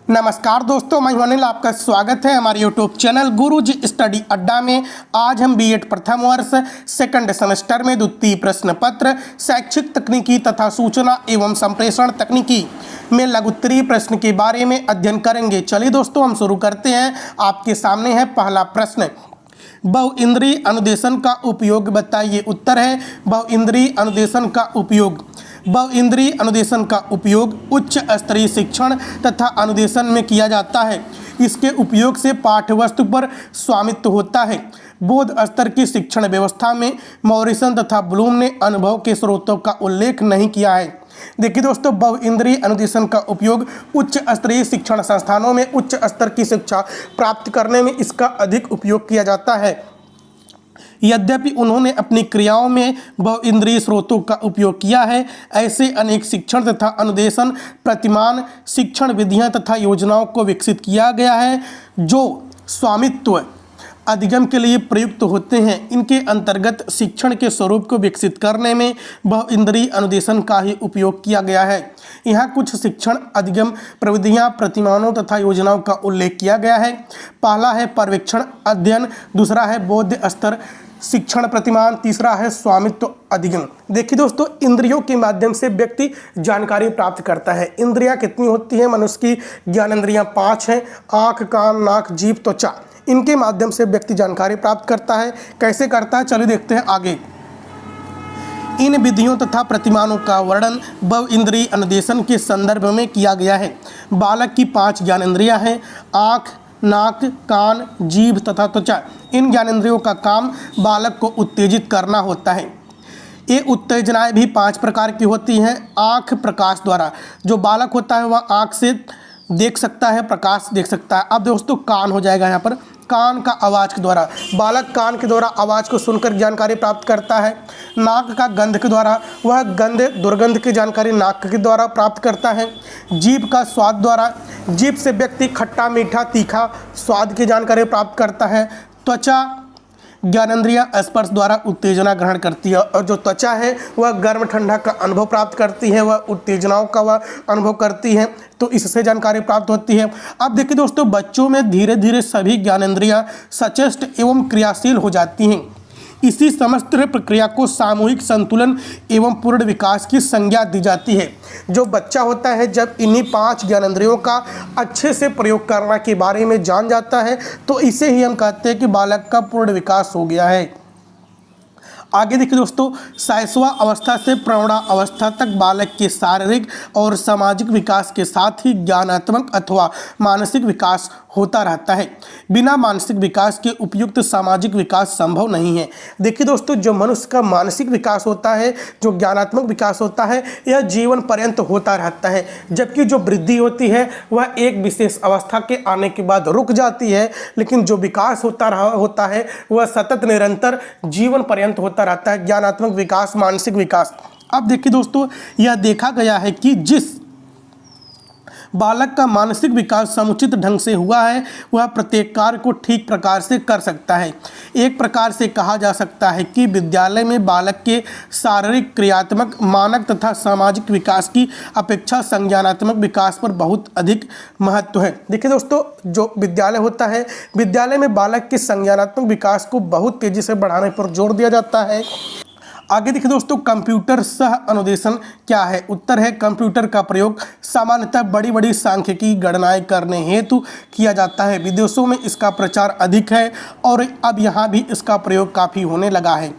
नमस्कार दोस्तों, मैं अनिल, आपका स्वागत है हमारे यूट्यूब चैनल गुरुजी स्टडी अड्डा में। आज हम बीएड प्रथम वर्ष सेकंड सेमेस्टर में द्वितीय प्रश्न पत्र शैक्षिक तकनीकी तथा सूचना एवं संप्रेषण तकनीकी में लघुत्तरीय प्रश्न के बारे में अध्ययन करेंगे। चलिए दोस्तों, हम शुरू करते हैं। आपके सामने है पहला प्रश्न, बहुइंद्रिय अनुदेशन का उपयोग बताइए। उत्तर है बहुइंद्रिय अनुदेशन का उपयोग। बहुइंद्रिय अनुदेशन का उपयोग उच्च स्तरीय शिक्षण तथा अनुदेशन में किया जाता है। इसके उपयोग से पाठ्यवस्तु पर स्वामित्व होता है। बोध स्तर की शिक्षण व्यवस्था में मॉरिसन तथा ब्लूम ने अनुभव के स्रोतों का उल्लेख नहीं किया है। देखिए दोस्तों, बहुइंद्रिय अनुदेशन का उपयोग उच्च स्तरीय शिक्षण संस्थानों में उच्च स्तर की शिक्षा प्राप्त करने में इसका अधिक उपयोग किया जाता है। यद्यपि उन्होंने अपनी क्रियाओं में बहुइंद्रिय स्रोतों का उपयोग किया है, ऐसे अनेक शिक्षण तथा अनुदेशन प्रतिमान शिक्षण विधियां तथा योजनाओं को विकसित किया गया है जो स्वामित्व अधिगम के लिए प्रयुक्त होते हैं। इनके अंतर्गत शिक्षण के स्वरूप को विकसित करने में बहुइंद्रिय अनुदेशन का ही उपयोग किया गया है। यहाँ कुछ शिक्षण अधिगम प्रविधियाँ प्रतिमानों तथा योजनाओं का उल्लेख किया गया है। पहला है पर्यवेक्षण अध्ययन, दूसरा है बोध स्तर शिक्षण प्रतिमान, तीसरा है स्वामित्व अधिगम। देखिए दोस्तों, इंद्रियों के माध्यम से व्यक्ति जानकारी प्राप्त करता है। इंद्रियां कितनी होती हैं? मनुष्य की ज्ञानेंद्रियां 5 हैं, आँख, कान, नाक, जीभ, त्वचा। इनके माध्यम से व्यक्ति जानकारी प्राप्त करता है। कैसे करता है, चलिए देखते हैं आगे। इन विधियों तथा प्रतिमानों का वर्णन बहुइंद्रिय अनुदेशन के संदर्भ में किया गया है। बालक की 5 ज्ञानेंद्रियां हैं, आँख, नाक, कान, जीभ तथा त्वचा। इन ज्ञानेंद्रियों का काम बालक को उत्तेजित करना होता है। ये उत्तेजनाएं भी 5 प्रकार की होती हैं। आँख प्रकाश द्वारा, जो बालक होता है वह आँख से देख सकता है, प्रकाश देख सकता है। अब दोस्तों कान हो जाएगा यहाँ पर, कान का आवाज़ के द्वारा, बालक कान के द्वारा आवाज़ को सुनकर जानकारी प्राप्त करता है। नाक का गंध के द्वारा, वह गंध दुर्गंध की जानकारी नाक के द्वारा प्राप्त करता है। जीभ का स्वाद द्वारा, जीभ से व्यक्ति खट्टा मीठा तीखा स्वाद की जानकारी प्राप्त करता है। त्वचा ज्ञानेंद्रियां स्पर्श द्वारा उत्तेजना ग्रहण करती है, और जो त्वचा है वह गर्म ठंडा का अनुभव प्राप्त करती है, वह उत्तेजनाओं का वह अनुभव करती है, तो इससे जानकारी प्राप्त होती है। अब देखिए दोस्तों, बच्चों में धीरे धीरे सभी ज्ञानेंद्रियां सचेष्ट एवं क्रियाशील हो जाती हैं। इसी समस्त प्रक्रिया को सामूहिक संतुलन एवं पूर्ण विकास की संज्ञा दी जाती है। जो बच्चा होता है, जब इन्हीं 5 ज्ञानेंद्रियों का अच्छे से प्रयोग करने के बारे में जान जाता है, तो इसे ही हम कहते हैं कि बालक का पूर्ण विकास हो गया है। आगे देखिए दोस्तों, शैशवा अवस्था से प्रौढ़ा अवस्था तक बालक के शारीरिक और सामाजिक विकास के साथ ही ज्ञानात्मक अथवा मानसिक विकास होता रहता है। बिना मानसिक विकास के उपयुक्त सामाजिक विकास संभव नहीं है। देखिए दोस्तों, जो मनुष्य का मानसिक विकास होता है, जो ज्ञानात्मक विकास होता है, यह जीवन पर्यंत होता रहता है। जबकि जो वृद्धि होती है वह एक विशेष अवस्था के आने के बाद रुक जाती है, लेकिन जो विकास होता है वह सतत निरंतर जीवन पर्यंत होता रहता है। ज्ञानात्मक विकास, मानसिक विकास। अब देखिए दोस्तों, यह देखा गया है कि जिस बालक का मानसिक विकास समुचित ढंग से हुआ है, वह प्रत्येक कार्य को ठीक प्रकार से कर सकता है। एक प्रकार से कहा जा सकता है कि विद्यालय में बालक के शारीरिक, क्रियात्मक, मानक तथा सामाजिक विकास की अपेक्षा संज्ञानात्मक विकास पर बहुत अधिक महत्व है। देखिए दोस्तों, जो विद्यालय होता है, विद्यालय में बालक के संज्ञानात्मक विकास को बहुत तेजी से बढ़ाने पर जोर दिया जाता है। आगे देखिए दोस्तों, कंप्यूटर सह अनुदेशन क्या है? उत्तर है कंप्यूटर का प्रयोग सामान्यतः बड़ी बड़ी सांख्यिकी गणनाएं करने हेतु किया जाता है। विदेशों में इसका प्रचार अधिक है और अब यहाँ भी इसका प्रयोग काफ़ी होने लगा है।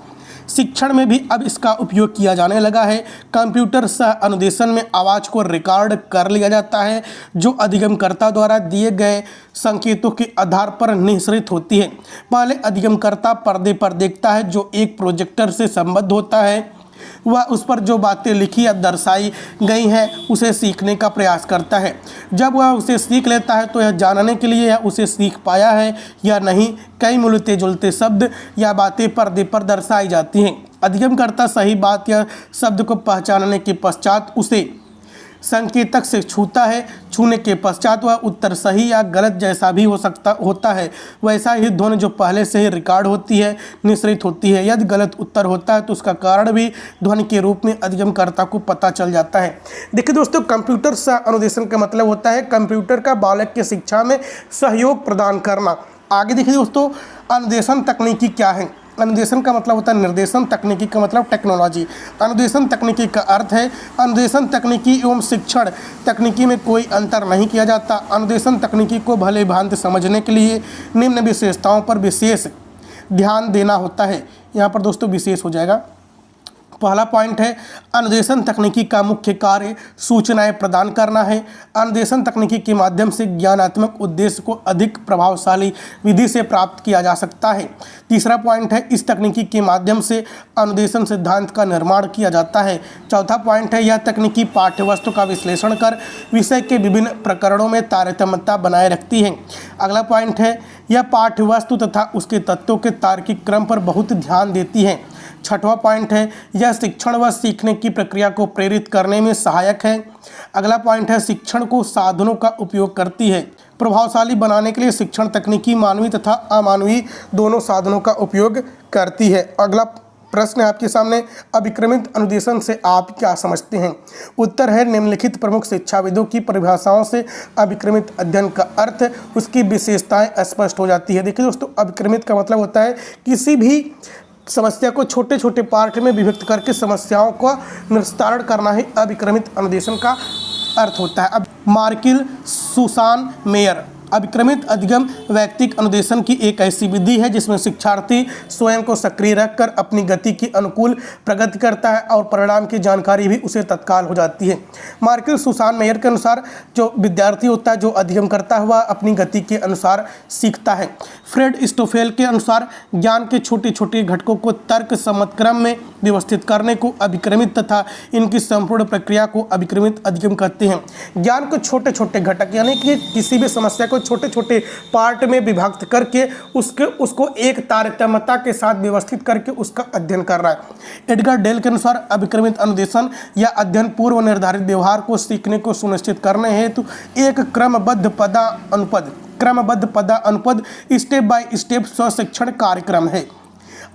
शिक्षण में भी अब इसका उपयोग किया जाने लगा है। कंप्यूटर सह अनुदेशन में आवाज़ को रिकॉर्ड कर लिया जाता है, जो अधिगमकर्ता द्वारा दिए गए संकेतों के आधार पर निःसृत होती है। पहले अधिगमकर्ता पर्दे पर देखता है, जो एक प्रोजेक्टर से संबद्ध होता है। वह उस पर जो बातें लिखी या दर्शाई गई हैं उसे सीखने का प्रयास करता है। जब वह उसे सीख लेता है तो यह जानने के लिए यह उसे सीख पाया है या नहीं, कई मिलते जुलते शब्द या बातें पर्दे पर दर्शाई जाती हैं। अधिगमकर्ता सही बात या शब्द को पहचानने के पश्चात उसे संकेतक से छूता है, छूने के पश्चात वह उत्तर सही या गलत जैसा भी होता है वैसा ही ध्वनि जो पहले से ही रिकॉर्ड होती है निश्रित होती है। यदि गलत उत्तर होता है तो उसका कारण भी ध्वनि के रूप में अधिगमकर्ता को पता चल जाता है। देखिए दोस्तों, कंप्यूटर सह अनुदेशन का मतलब होता है कंप्यूटर का बालक की शिक्षा में सहयोग प्रदान करना। आगे देखिए दोस्तों, अनुदेशन तकनीकी क्या है। अनुदेशन का मतलब होता है निर्देशन, तकनीकी का मतलब टेक्नोलॉजी। अनुदेशन तकनीकी का अर्थ है अनुदेशन तकनीकी एवं शिक्षण तकनीकी में कोई अंतर नहीं किया जाता। अनुदेशन तकनीकी को भले भांति समझने के लिए निम्न विशेषताओं पर विशेष ध्यान देना होता है। यहाँ पर दोस्तों विशेष हो जाएगा। पहला पॉइंट है अनुदेशन तकनीकी का मुख्य कार्य सूचनाएं प्रदान करना है। अनुदेशन तकनीकी के माध्यम से ज्ञानात्मक उद्देश्य को अधिक प्रभावशाली विधि से प्राप्त किया जा सकता है। तीसरा पॉइंट है इस तकनीकी के माध्यम से अनुदेशन सिद्धांत का निर्माण किया जाता है। चौथा पॉइंट है यह तकनीकी पाठ्यवस्तु का विश्लेषण कर विषय के विभिन्न प्रकरणों में तारतम्यता बनाए रखती है। अगला पॉइंट है यह पाठ्यवस्तु तथा उसके तत्वों के तार्किक क्रम पर बहुत ध्यान देती है। छठवां पॉइंट है यह शिक्षण व सीखने की प्रक्रिया को प्रेरित करने में सहायक है। अगला पॉइंट है शिक्षण को साधनों का उपयोग करती है। प्रभावशाली बनाने के लिए शिक्षण तकनीकी मानवीय तथा अमानवीय दोनों साधनों का उपयोग करती है। अगला प्रश्न है आपके सामने, अभिक्रमित अनुदेशन से आप क्या समझते हैं। उत्तर है निम्नलिखित प्रमुख शिक्षाविदों की परिभाषाओं से अभिक्रमित अध्ययन का अर्थ उसकी विशेषताएं स्पष्ट हो जाती है। देखिए दोस्तों, अभिक्रमित का मतलब होता है किसी भी समस्या को छोटे छोटे पार्ट में विभक्त करके समस्याओं का निस्तारण करना ही अभिक्रमित अनुदेशन का अर्थ होता है। अब मार्किल सुसान मेयर, अभिक्रमित अधिगम वैयक्तिक अनुदेशन की एक ऐसी विधि है जिसमें शिक्षार्थी स्वयं को सक्रिय रखकर अपनी गति के अनुकूल प्रगति करता है और परिणाम की जानकारी भी उसे तत्काल हो जाती है। मार्किल सुसान मेयर के अनुसार जो विद्यार्थी होता है जो अधिगम करता है वह अपनी गति के अनुसार सीखता है। फ्रेड स्टोफेल के अनुसार ज्ञान के छोटे छोटे घटकों को तर्क सम्मत क्रम में व्यवस्थित करने को अभिक्रमित तथा इनकी संपूर्ण प्रक्रिया को अभिक्रमित अधिगम कहते हैं। ज्ञान को छोटे छोटे घटक यानी कि किसी भी समस्या को छोटे छोटे पार्ट में विभक्त करके उसको एक तारतम्यता के साथ व्यवस्थित करके उसका अध्ययन कर रहा है। एडगर डेल के अनुसार अभिक्रमित अनुदेशन या अध्ययन पूर्व निर्धारित व्यवहार को सीखने को सुनिश्चित करने हेतु एक क्रमबद्ध पदा अनुपद स्टेप बाय स्टेप स्वशिक्षण कार्यक्रम है।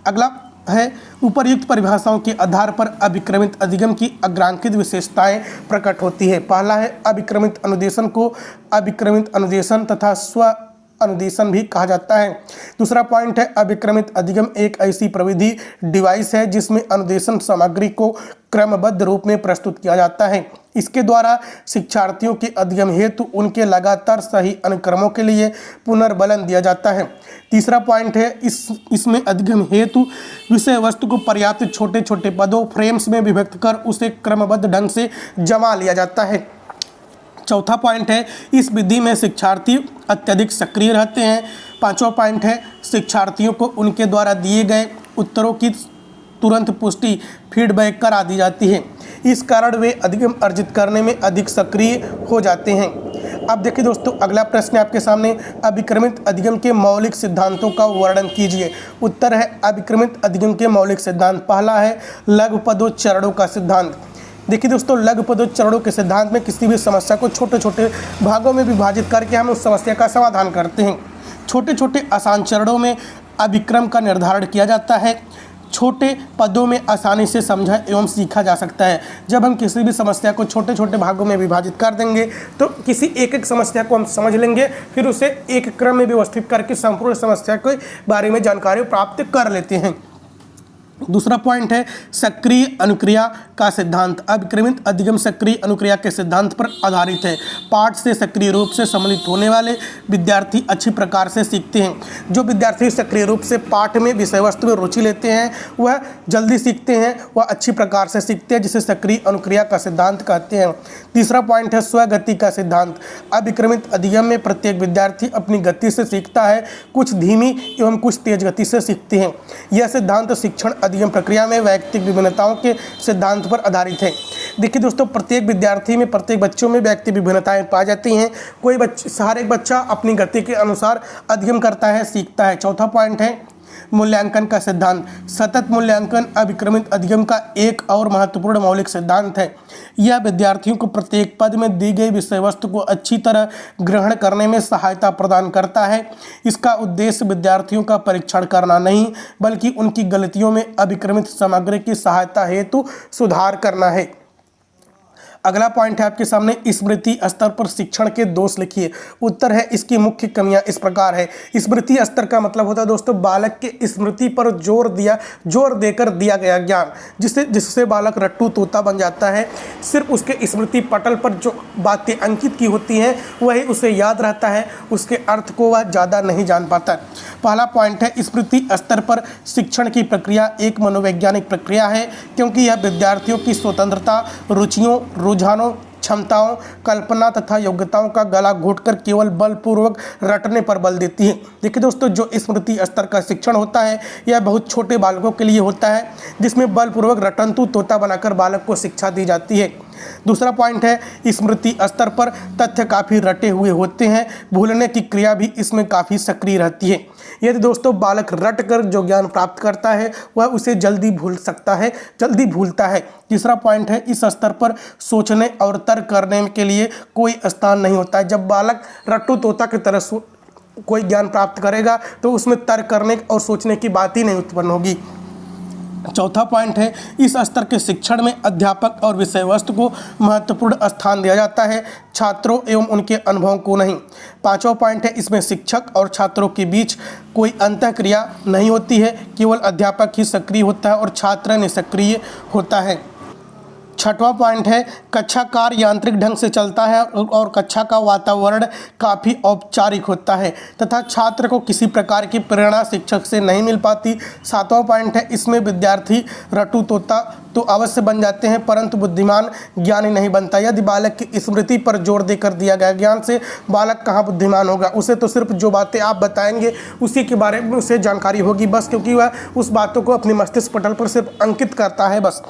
अगला है उपर्युक्त परिभाषाओं के आधार पर अभिक्रमित अधिगम की अग्रांकित विशेषताएं प्रकट होती है। पहला है अभिक्रमित अनुदेशन को अभिक्रमित अनुदेशन तथा स्व अनुदेशन भी कहा जाता है। दूसरा पॉइंट है अभिक्रमित अधिगम एक ऐसी प्रविधि डिवाइस है जिसमें अनुदेशन सामग्री को क्रमबद्ध रूप में प्रस्तुत किया जाता है। इसके द्वारा शिक्षार्थियों के अधिगम हेतु उनके लगातार सही अनुक्रमों के लिए पुनर्बलन दिया जाता है। तीसरा पॉइंट है इसमें अधिगम हेतु विषय वस्तु को पर्याप्त छोटे छोटे पदों फ्रेम्स में विभक्त कर उसे क्रमबद्ध ढंग से जमा लिया जाता है। चौथा पॉइंट है इस विधि में शिक्षार्थी अत्यधिक सक्रिय रहते हैं। पांचवा पॉइंट है शिक्षार्थियों को उनके द्वारा दिए गए उत्तरों की तुरंत पुष्टि फीडबैक करा दी जाती है। इस कारण वे अधिगम अर्जित करने में अधिक सक्रिय हो जाते हैं। अब देखिए दोस्तों, अगला प्रश्न आपके सामने, अभिक्रमित अधिगम के मौलिक सिद्धांतों का वर्णन कीजिए। उत्तर है अभिक्रमित अधिगम के मौलिक सिद्धांत। पहला है लघु पदोच्चरणों का सिद्धांत। देखिए दोस्तों, लघु पदोच्चरणों के सिद्धांत में किसी भी समस्या को छोटे छोटे भागों में विभाजित करके हम उस समस्या का समाधान करते हैं। छोटे छोटे आसान चरणों में अभिक्रम का निर्धारण किया जाता है। छोटे पदों में आसानी से समझा एवं सीखा जा सकता है। जब हम किसी भी समस्या को छोटे छोटे भागों में विभाजित कर देंगे तो किसी एक एक समस्या को हम समझ लेंगे, फिर उसे एक क्रम में व्यवस्थित करके संपूर्ण समस्या के बारे में जानकारी प्राप्त कर लेते हैं। दूसरा पॉइंट है सक्रिय अनुक्रिया का सिद्धांत। अभिक्रमित अधिगम सक्रिय अनुक्रिया के सिद्धांत पर आधारित है। पाठ से सक्रिय रूप से सम्मिलित होने वाले विद्यार्थी अच्छी प्रकार से सीखते हैं। जो विद्यार्थी सक्रिय रूप से पाठ में विषय वस्तु में रुचि लेते हैं वह जल्दी सीखते हैं, वह अच्छी प्रकार से सीखते हैं, जिसे सक्रिय अनुक्रिया का सिद्धांत कहते हैं। तीसरा पॉइंट है स्वगति का सिद्धांत। अभिक्रमित अधिगम में प्रत्येक विद्यार्थी अपनी गति से सीखता है, कुछ धीमी एवं कुछ तेज गति से सीखते हैं। यह सिद्धांत शिक्षण अधिगम प्रक्रिया में वैयक्तिक विभिन्नताओं के सिद्धांत पर आधारित है। देखिए दोस्तों, प्रत्येक विद्यार्थी में प्रत्येक बच्चों में व्यक्तिगत विभिन्नताएं पाई जाती हैं। हर एक बच्चा अपनी गति के अनुसार अधिगम करता है, सीखता है। चौथा पॉइंट है मूल्यांकन का सिद्धांत। सतत मूल्यांकन अभिक्रमित अधिगम का एक और महत्वपूर्ण मौलिक सिद्धांत है। यह विद्यार्थियों को प्रत्येक पद में दी गई विषय वस्तु को अच्छी तरह ग्रहण करने में सहायता प्रदान करता है। इसका उद्देश्य विद्यार्थियों का परीक्षण करना नहीं, बल्कि उनकी गलतियों में अभिक्रमित सामग्री की सहायता हेतु सुधार करना है। अगला पॉइंट है आपके सामने, स्मृति स्तर पर शिक्षण के दोष लिखिए। उत्तर है इसकी मुख्य कमियां इस प्रकार है। स्मृति स्तर का मतलब होता है दोस्तों बालक के स्मृति पर जोर देकर दिया गया ज्ञान, जिससे बालक रट्टू तोता बन जाता है। सिर्फ उसके स्मृति पटल पर जो बातें अंकित की होती हैं वही उसे याद रहता है, उसके अर्थ को वह ज़्यादा नहीं जान पाता। पहला पॉइंट है, स्मृति स्तर पर शिक्षण की प्रक्रिया एक मनोवैज्ञानिक प्रक्रिया है, क्योंकि यह विद्यार्थियों की स्वतंत्रता, रुचियों, रुझानों, क्षमताओं, कल्पना तथा योग्यताओं का गला घोटकर केवल बलपूर्वक रटने पर बल देती है। देखिए दोस्तों, जो स्मृति स्तर का शिक्षण होता है यह बहुत छोटे बालकों के लिए होता है, जिसमें बलपूर्वक रटंतु तोता बनाकर बालक को शिक्षा दी जाती है। दूसरा पॉइंट है, स्मृति स्तर पर तथ्य काफ़ी रटे हुए होते हैं, भूलने की क्रिया भी इसमें काफ़ी सक्रिय रहती है। यदि दोस्तों बालक रट कर जो ज्ञान प्राप्त करता है वह उसे जल्दी जल्दी भूलता है। तीसरा पॉइंट है, इस स्तर पर सोचने और तर्क करने के लिए कोई स्थान नहीं होता है। जब बालक रट्टू तोता की तरह कोई ज्ञान प्राप्त करेगा तो उसमें तर्क करने और सोचने की बात ही नहीं उत्पन्न होगी। चौथा पॉइंट है, इस स्तर के शिक्षण में अध्यापक और विषय वस्तु को महत्वपूर्ण स्थान दिया जाता है, छात्रों एवं उनके अनुभवों को नहीं। पांचवा पॉइंट है, इसमें शिक्षक और छात्रों के बीच कोई अंतःक्रिया नहीं होती है, केवल अध्यापक ही सक्रिय होता है और छात्र निष्क्रिय होता है। छठवां पॉइंट है, कक्षा कार्य यांत्रिक ढंग से चलता है और कक्षा का वातावरण काफ़ी औपचारिक होता है तथा छात्र को किसी प्रकार की प्रेरणा शिक्षक से नहीं मिल पाती। सातवां पॉइंट है, इसमें विद्यार्थी रट्टू तोता तो अवश्य बन जाते हैं परंतु बुद्धिमान ज्ञानी नहीं बनता। यदि बालक की स्मृति पर जोर देकर दिया गया ज्ञान से बालक कहाँ बुद्धिमान होगा, उसे तो सिर्फ जो बातें आप बताएंगे उसी के बारे में उसे जानकारी होगी बस, क्योंकि वह उस बातों को अपने मस्तिष्क पटल पर सिर्फ अंकित करता है बस।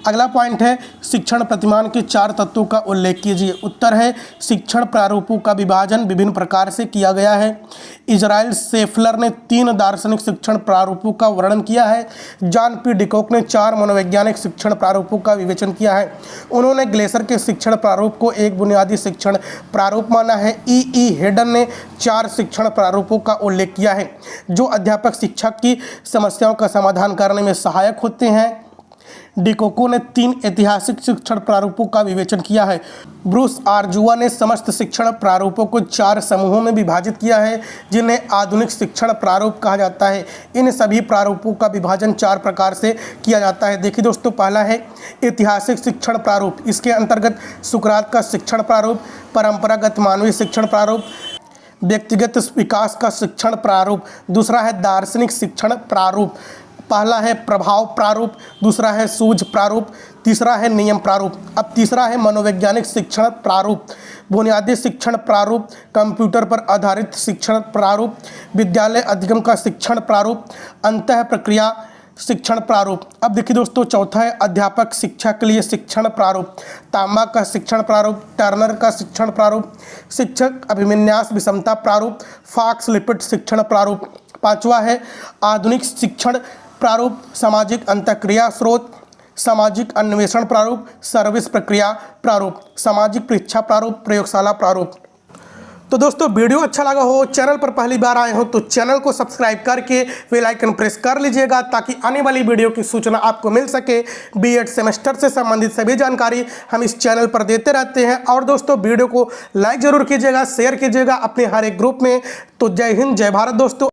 अगला पॉइंट है, शिक्षण प्रतिमान के 4 तत्वों का उल्लेख कीजिए। उत्तर है, शिक्षण प्रारूपों का विभाजन विभिन्न प्रकार से किया गया है। इजराइल शेफलर ने 3 दार्शनिक शिक्षण प्रारूपों का वर्णन किया है। जॉन पी डिकॉक ने 4 मनोवैज्ञानिक शिक्षण प्रारूपों का विवेचन किया है। उन्होंने ग्लेसर के शिक्षण प्रारूप को एक बुनियादी शिक्षण प्रारूप माना है। ई हेडन ने 4 शिक्षण प्रारूपों का उल्लेख किया है जो अध्यापक शिक्षक की समस्याओं का समाधान करने में सहायक होते हैं। डिकोको ने 3 ऐतिहासिक शिक्षण प्रारूपों का विवेचन किया है। ब्रूस आर्जुआ ने समस्त शिक्षण प्रारूपों को 4 समूहों में विभाजित किया है जिन्हें आधुनिक शिक्षण प्रारूप कहा जाता है। इन सभी प्रारूपों का विभाजन 4 प्रकार से किया जाता है। देखिए दोस्तों, पहला है ऐतिहासिक शिक्षण प्रारूप। इसके अंतर्गत सुकरात का शिक्षण प्रारूप, परंपरागत मानवीय शिक्षण प्रारूप, व्यक्तिगत विकास का शिक्षण प्रारूप। दूसरा है दार्शनिक शिक्षण प्रारूप। पहला है प्रभाव प्रारूप, दूसरा है सूझ प्रारूप, तीसरा है नियम प्रारूप। अब तीसरा है मनोवैज्ञानिक शिक्षण प्रारूप, बुनियादी शिक्षण प्रारूप, कंप्यूटर पर आधारित शिक्षण प्रारूप, विद्यालय अधिगम का शिक्षण प्रारूप, अंतः प्रक्रिया शिक्षण प्रारूप। अब देखिए दोस्तों, चौथा है अध्यापक शिक्षा के लिए शिक्षण प्रारूप, तांबा का शिक्षण प्रारूप, टर्नर का शिक्षण प्रारूप, शिक्षक अभिविन्यास विषमता प्रारूप, फॉक्स लिपिड शिक्षण प्रारूप। पांचवा है आधुनिक शिक्षण प्रारूप, सामाजिक अंतःक्रिया स्रोत, सामाजिक अन्वेषण प्रारूप, सर्विस प्रक्रिया प्रारूप, सामाजिक परीक्षा प्रारूप, प्रयोगशाला प्रारूप। तो दोस्तों, वीडियो अच्छा लगा हो, चैनल पर पहली बार आए हो तो चैनल को सब्सक्राइब करके बेल आइकन प्रेस कर लीजिएगा ताकि आने वाली वीडियो की सूचना आपको मिल सके। बीएड सेमेस्टर से संबंधित सभी जानकारी हम इस चैनल पर देते रहते हैं। और दोस्तों, वीडियो को लाइक जरूर कीजिएगा, शेयर कीजिएगा अपने हर एक ग्रुप में। तो जय हिंद, जय भारत दोस्तों।